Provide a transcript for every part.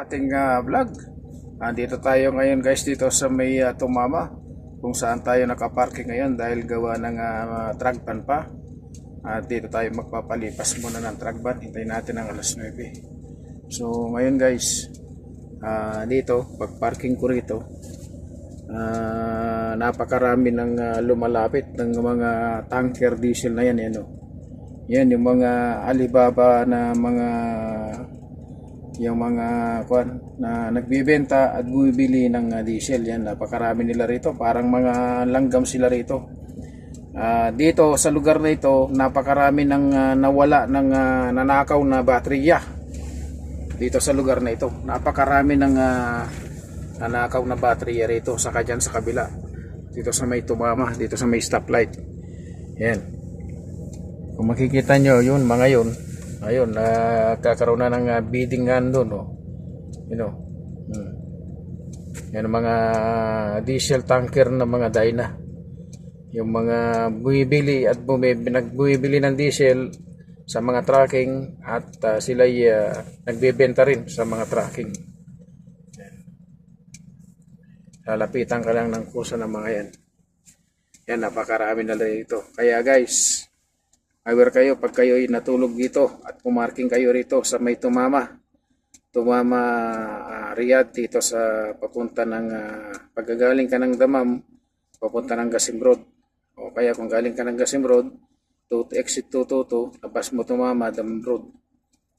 Ating vlog. Dito tayo ngayon guys dito sa may Tumama kung saan tayo nakaparking ngayon dahil gawa ng truck ban pa. Dito tayo magpapalipas muna ng truck ban. Hintayin natin ang alas 9. So ngayon guys, dito pag parking ko rito, napakarami ng lumalapit ng mga tanker diesel na yan, yan yung mga Alibaba na yung mga kwan na nagbibenta at bumibili ng diesel. Yan, napakarami nila rito, parang mga langgam sila rito. Dito sa lugar na ito, napakarami ng nawala ng nanakaw na baterya. Dito sa lugar na ito, napakarami ng nanakaw na baterya rito, saka dyan sa kabila, dito sa may Tumama, dito sa may stoplight. Yan, kung makikita nyo yun, mga yun, ayun, kakaroon na ng bidding doon, yan mga diesel tanker na mga Dyna, yung mga buwibili at nagbibili ng diesel sa mga trucking at sila nagbebenta rin sa mga trucking. Lalapitan ka lang ng kusa ng mga yan, napakarami na rito. Kaya guys, aware kayo pag kayo ay natulog dito at pumarking kayo rito sa may Tumama Riyadh, dito sa papunta ng paggagaling ka ng Damam papunta ng Gasim Road, o kaya kung galing ka ng Gasim Road to exit 222, labas mo Tumama Damam Road,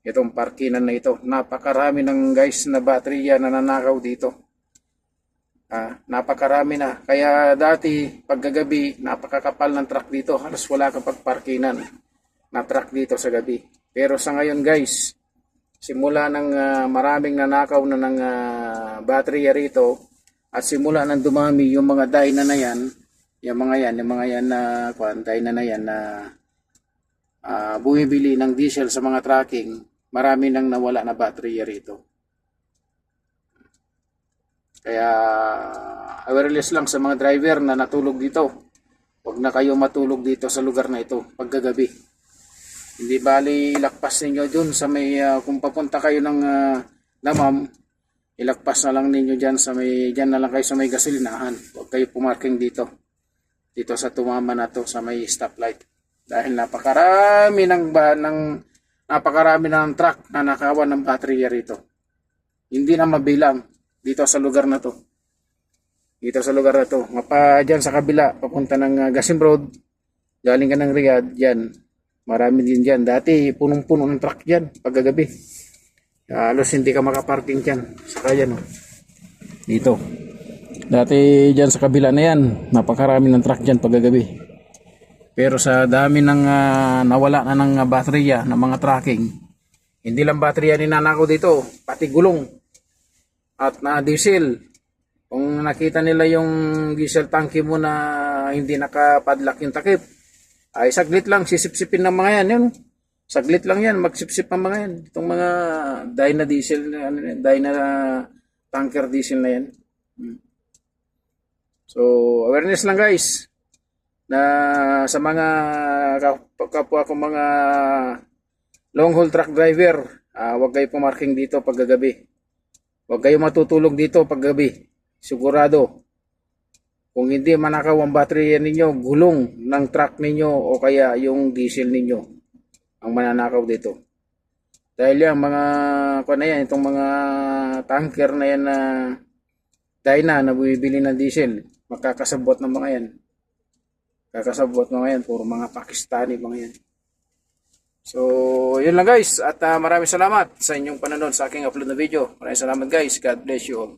itong parkinan na ito, napakarami ng guys na baterya na nanakaw dito. Napakarami na. Kaya dati paggagabi, napakakapal ng truck dito, halos wala kang pagparkinan na truck dito sa gabi. Pero sa ngayon guys, simula ng maraming nanakaw na ng baterya rito at simula nang dumami yung mga Dyna na yan, yung mga yan na Dyna na yan na bumibili ng diesel sa mga trucking, marami nang nawala na baterya rito. Kaya awareness lang sa mga driver na natulog dito, huwag na kayo matulog dito sa lugar na ito paggagabi. Hindi bali ilakpas ninyo dun sa may kung papunta kayo ng Damam, ilakpas na lang ninyo dyan na lang kayo sa may gasolinahan. Huwag kayo pumarking dito sa Tumama na to, sa may stoplight, dahil napakarami ng truck na nakawan ng baterya rito, hindi na mabilang. Dito sa lugar na to, mapa dyan sa kabila papunta ng Gasim Road, galing ka ng Riyadh, dyan marami din dyan. Dati punong-puno ng truck dyan paggagabi, halos hindi ka makaparking dyan. Saka yan, dito dati dyan sa kabila na yan, napakarami ng truck dyan paggagabi. Pero sa dami ng nawala na ng baterya ng mga trucking, hindi lang baterya ninanakaw dito, pati gulong at na diesel. Kung nakita nila yung diesel tanki mo na hindi nakapadlock yung takip, ay saglit lang sisip-sipin ng mga yan, saglit lang yan, magsipsip ng mga yan, itong mga Dyna diesel, Dyna tanker diesel na yan. So awareness lang guys, na sa mga kapwa ko mga long haul truck driver, huwag kayo pumarking dito paggagabi. Huwag kayo matutulog dito paggabi. Sigurado, kung hindi manakaw ang baterya ninyo, gulong ng truck ninyo o kaya yung diesel ninyo ang mananakaw dito. Dahil yan, itong mga tanker na yan na Dyna na bumibili ng diesel, makakasabot ng mga yan. Puro mga Pakistani mga yan. So, yun lang guys, at maraming salamat sa inyong panonood sa aking upload na video. Maraming salamat guys, God bless you all.